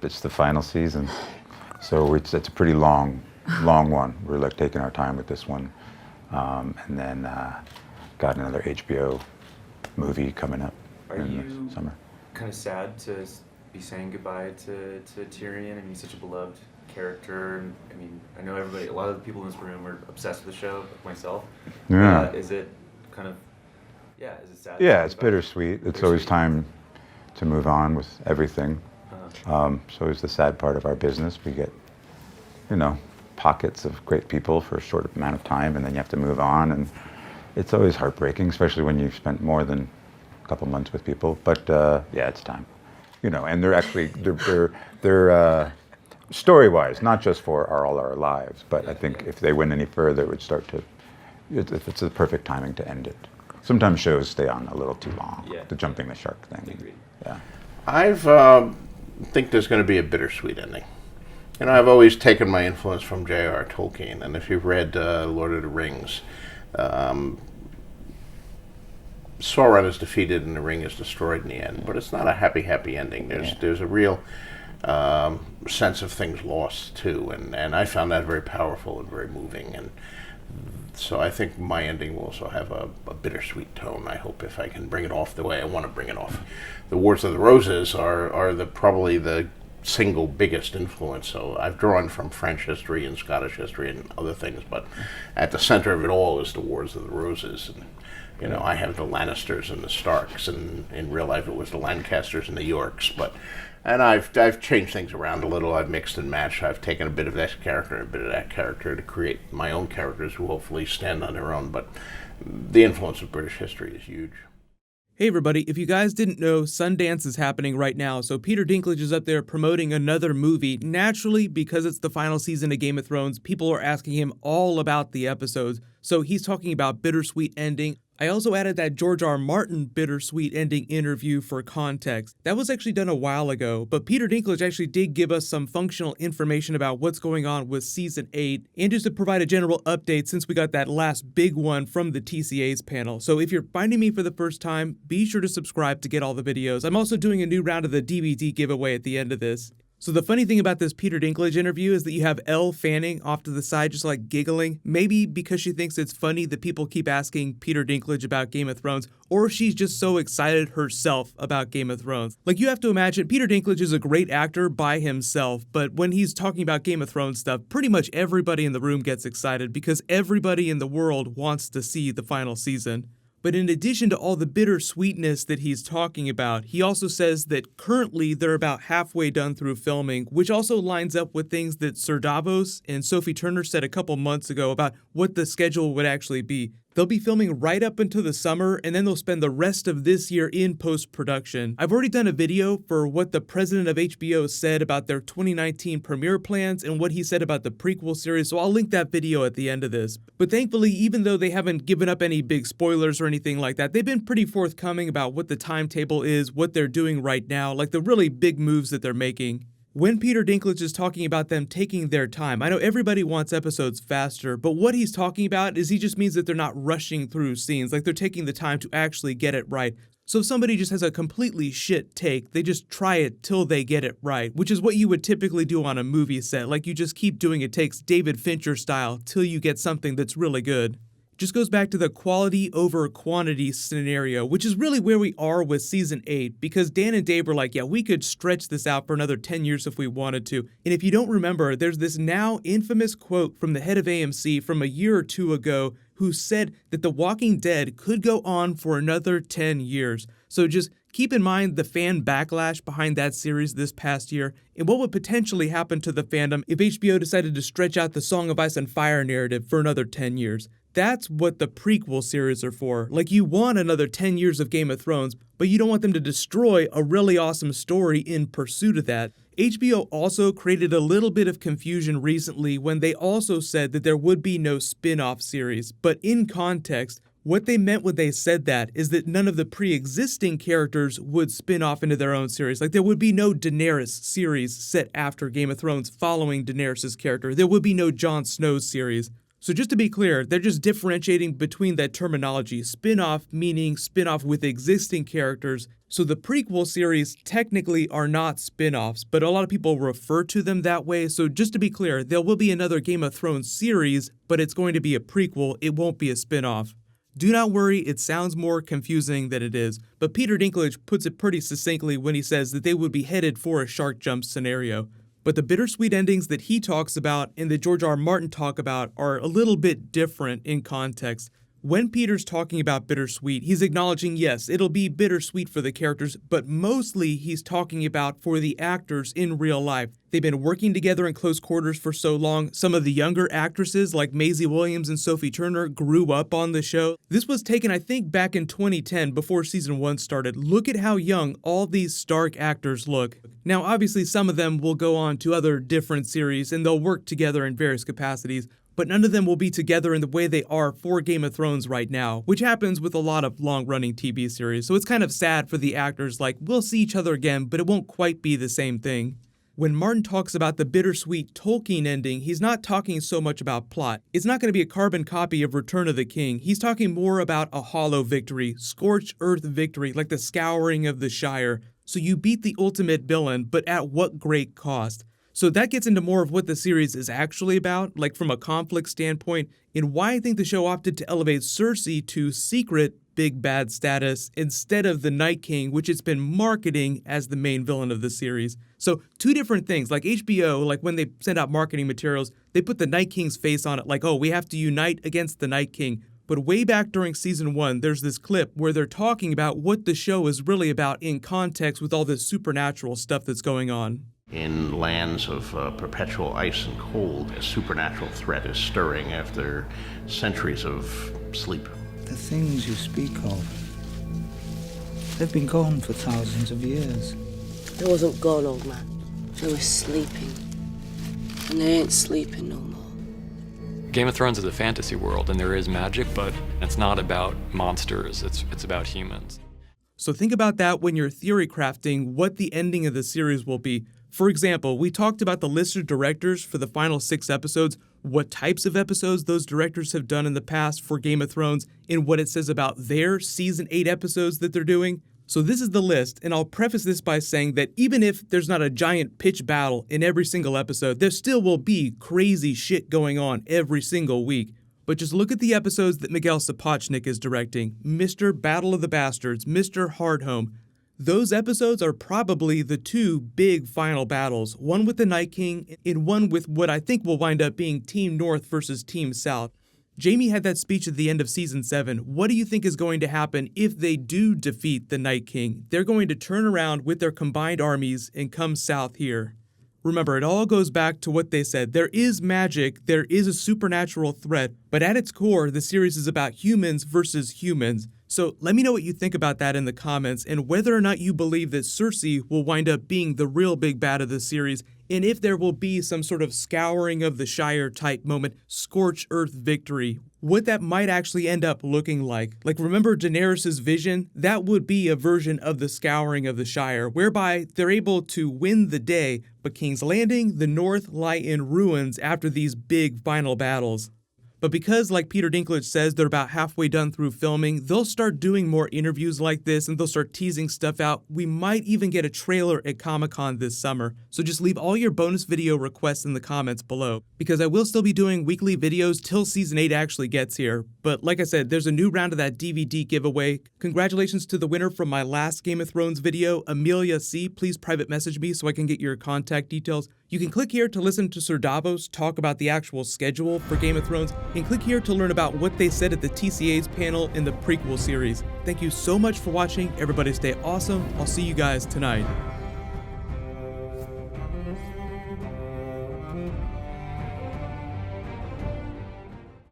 It's the final season, so it's a pretty long one. We're like taking our time with this one, and then got another HBO movie coming up in the summer. Kind of sad to be saying goodbye to Tyrion? I mean, he's such a beloved character. I mean, I know a lot of the people in this room are obsessed with the show, like myself. Yeah. Is it kind of, is it sad? Yeah, it's bittersweet. It's always time to move on with everything. So it's the sad part of our business. We get, pockets of great people for a short amount of time, and then you have to move on, and it's always heartbreaking, especially when you've spent more than a couple months with people. But yeah, it's time. And they're actually they're story-wise, not just for all our lives, but I think if they went any further, it would start to. It's the perfect timing to end it. Sometimes shows stay on a little too long. Yeah. The jumping the shark thing. Yeah. I've think there's going to be a bittersweet ending. I've always taken my influence from J.R. Tolkien, and if you've read Lord of the Rings, Sauron is defeated and the ring is destroyed in the end, but it's not a happy ending. There's a real sense of things lost too, and I found that very powerful and very moving, and so I think my ending will also have a bittersweet tone. I hope if I can bring it off the way I want to bring it off. The Wars of the Roses are probably the single biggest influence. So I've drawn from French history and Scottish history and other things, but at the center of it all is the Wars of the Roses. And I have the Lannisters and the Starks, and in real life it was the Lancasters and the Yorks. And I've changed things around a little. I've mixed and matched. I've taken a bit of this character and a bit of that character to create my own characters who hopefully stand on their own. But the influence of British history is huge. Hey everybody, if you guys didn't know, Sundance is happening right now, so Peter Dinklage is up there promoting another movie. Naturally, because it's the final season of Game of Thrones, people are asking him all about the episodes, so he's talking about Bittersweet Ending. I also added that George R. Martin Bittersweet Ending interview for context. That was actually done a while ago, but Peter Dinklage actually did give us some functional information about what's going on with Season 8, and just to provide a general update since we got that last big one from the TCA's panel. So if you're finding me for the first time, be sure to subscribe to get all the videos. I'm also doing a new round of the DVD giveaway at the end of this. So the funny thing about this Peter Dinklage interview is that you have Elle Fanning off to the side just like giggling, maybe because she thinks it's funny that people keep asking Peter Dinklage about Game of Thrones, or she's just so excited herself about Game of Thrones. Like, you have to imagine Peter Dinklage is a great actor by himself, but when he's talking about Game of Thrones stuff, pretty much everybody in the room gets excited because everybody in the world wants to see the final season. But in addition to all the bittersweetness that he's talking about, he also says that currently they're about halfway done through filming, which also lines up with things that Sir Davos and Sophie Turner said a couple months ago about what the schedule would actually be. They'll be filming right up until the summer, and then they'll spend the rest of this year in post-production. I've already done a video for what the president of HBO said about their 2019 premiere plans and what he said about the prequel series, so I'll link that video at the end of this. But thankfully, even though they haven't given up any big spoilers or anything like that, they've been pretty forthcoming about what the timetable is, what they're doing right now, like the really big moves that they're making. When Peter Dinklage is talking about them taking their time, I know everybody wants episodes faster, but what he's talking about is he just means that they're not rushing through scenes, like they're taking the time to actually get it right. So if somebody just has a completely shit take, they just try it till they get it right, which is what you would typically do on a movie set, like you just keep doing it takes David Fincher style till you get something that's really good. Just goes back to the quality over quantity scenario, which is really where we are with Season 8, because Dan and Dave were like, yeah, we could stretch this out for another 10 years if we wanted to. And if you don't remember, there's this now infamous quote from the head of AMC from a year or two ago who said that The Walking Dead could go on for another 10 years. So just keep in mind the fan backlash behind that series this past year, and what would potentially happen to the fandom if HBO decided to stretch out the Song of Ice and Fire narrative for another 10 years. That's what the prequel series are for. Like, you want another 10 years of Game of Thrones, but you don't want them to destroy a really awesome story in pursuit of that. HBO also created a little bit of confusion recently when they also said that there would be no spin-off series, but in context, what they meant when they said that is that none of the pre-existing characters would spin off into their own series. Like, there would be no Daenerys series set after Game of Thrones following Daenerys' character. There would be no Jon Snow series. So just to be clear, they're just differentiating between that terminology. Spin-off meaning spin-off with existing characters. So the prequel series technically are not spin-offs, but a lot of people refer to them that way. So just to be clear, there will be another Game of Thrones series, but it's going to be a prequel. It won't be a spin-off. Do not worry, it sounds more confusing than it is, but Peter Dinklage puts it pretty succinctly when he says that they would be headed for a shark jump scenario. But the bittersweet endings that he talks about and that George R. R. Martin talk about are a little bit different in context. When Peter's talking about bittersweet, he's acknowledging, yes, it'll be bittersweet for the characters, but mostly he's talking about for the actors in real life. They've been working together in close quarters for so long. Some of the younger actresses like Maisie Williams and Sophie Turner grew up on the show. This was taken, I think, back in 2010 before season 1 started. Look at how young all these Stark actors look. Now, obviously, some of them will go on to other different series and they'll work together in various capacities, but none of them will be together in the way they are for Game of Thrones right now, which happens with a lot of long-running TV series. So it's kind of sad for the actors, like, we'll see each other again, but it won't quite be the same thing. When Martin talks about the bittersweet Tolkien ending, he's not talking so much about plot. It's not going to be a carbon copy of Return of the King. He's talking more about a hollow victory, scorched earth victory, like the scouring of the Shire. So you beat the ultimate villain, but at what great cost? So that gets into more of what the series is actually about, like from a conflict standpoint, and why I think the show opted to elevate Cersei to secret big bad status instead of the Night King, which it's been marketing as the main villain of the series. So two different things, like HBO, like when they send out marketing materials, they put the Night King's face on it, like, oh, we have to unite against the Night King. But way back during season 1, there's this clip where they're talking about what the show is really about in context with all this supernatural stuff that's going on. In lands of perpetual ice and cold, a supernatural threat is stirring after centuries of sleep. The things you speak of, they've been gone for thousands of years. They wasn't gone, old man. They were sleeping. And they ain't sleeping no more. Game of Thrones is a fantasy world, and there is magic, but it's not about monsters, it's about humans. So think about that when you're theory crafting what the ending of the series will be. For example, we talked about the list of directors for the final 6 episodes, what types of episodes those directors have done in the past for Game of Thrones, and what it says about their season 8 episodes that they're doing. So this is the list, and I'll preface this by saying that even if there's not a giant pitch battle in every single episode, there still will be crazy shit going on every single week. But just look at the episodes that Miguel Sapochnik is directing. Mr. Battle of the Bastards, Mr. Hardhome. Those episodes are probably the 2 big final battles, one with the Night King and one with what I think will wind up being Team North versus Team South. Jaime had that speech at the end of season 7. What do you think is going to happen if they do defeat the Night King? They're going to turn around with their combined armies and come south here. Remember, it all goes back to what they said. There is magic, there is a supernatural threat, but at its core, the series is about humans versus humans. So let me know what you think about that in the comments and whether or not you believe that Cersei will wind up being the real big bad of the series, and if there will be some sort of scouring of the Shire type moment, scorched earth victory, what that might actually end up looking like. Like, remember Daenerys' vision? That would be a version of the scouring of the Shire, whereby they're able to win the day, but King's Landing, the North lie in ruins after these big final battles. But because, like Peter Dinklage says, they're about halfway done through filming, they'll start doing more interviews like this and they'll start teasing stuff out. We might even get a trailer at Comic-Con this summer. So just leave all your bonus video requests in the comments below, because I will still be doing weekly videos till season 8 actually gets here. But like I said, there's a new round of that DVD giveaway. Congratulations to the winner from my last Game of Thrones video, Amelia C. Please private message me so I can get your contact details. You can click here to listen to Sir Davos talk about the actual schedule for Game of Thrones, and click here to learn about what they said at the TCA's panel in the prequel series. Thank you so much for watching. Everybody stay awesome. I'll see you guys tonight.